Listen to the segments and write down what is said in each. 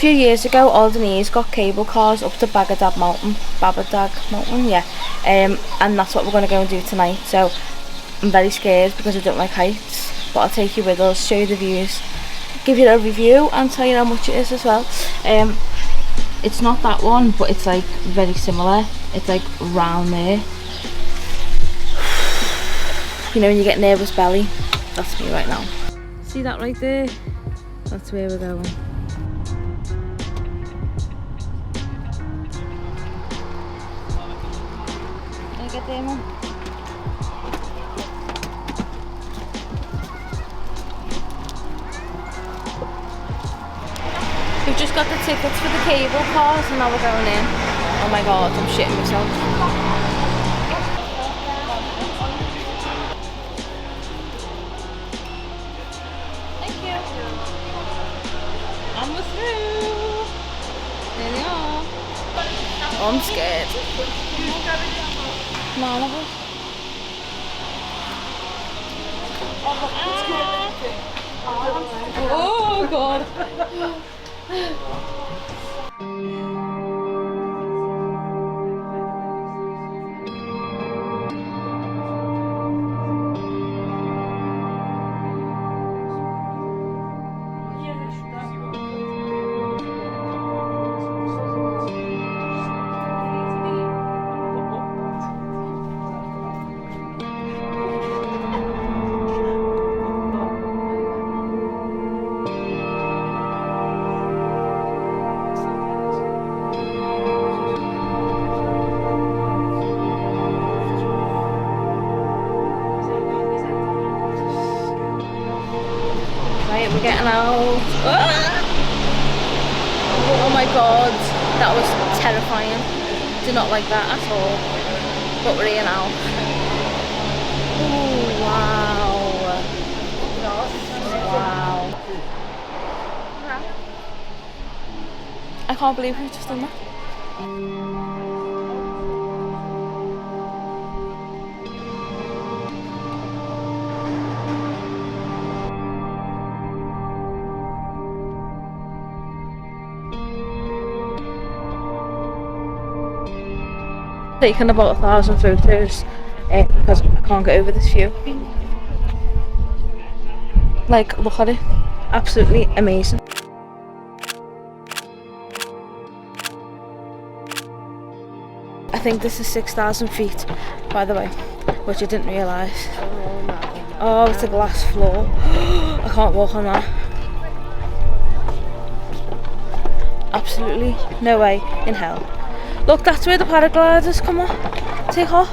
few years ago, Oludeniz got cable cars up to Babadag Mountain, yeah, and that's what we're going to go and do tonight. So I'm very scared because I don't like heights, but I'll take you with us, show you the views, give you a review and tell you how much it is as well. It's not that one, but it's like very similar. It's like round there. You know when you get nervous belly? That's me right now. See that right there? That's where we're going. Can I get there, Mum? We've just got the tickets for the cable cars and now we're going in. Oh my god, I'm shitting myself. Thank you. And we're through. There they are. Oh, I'm scared. None of us. Oh god. We're getting out. Oh my god, that was terrifying. Did not like that at all. But we're here now. Oh wow. Wow. I can't believe we've just done that. Taken about 1,000 photos because I can't get over this view. Like, look at it, absolutely amazing. I think this is 6,000 feet, by the way, which I didn't realise. Oh, it's a glass floor. I can't walk on that. Absolutely no way in hell. Look, that's where the paragliders come on. Take off.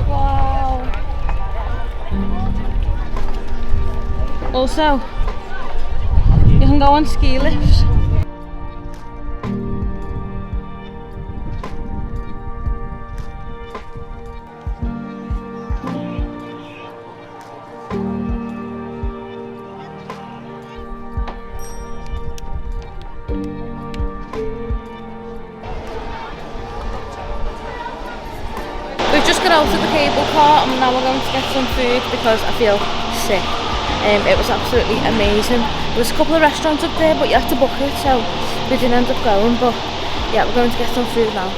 Wow. Also, you can go on ski lifts. We've just got out of the cable car and now we're going to get some food because I feel sick. It was absolutely amazing. There was a couple of restaurants up there but you had to book it, so we didn't end up going, but yeah, we're going to get some food now.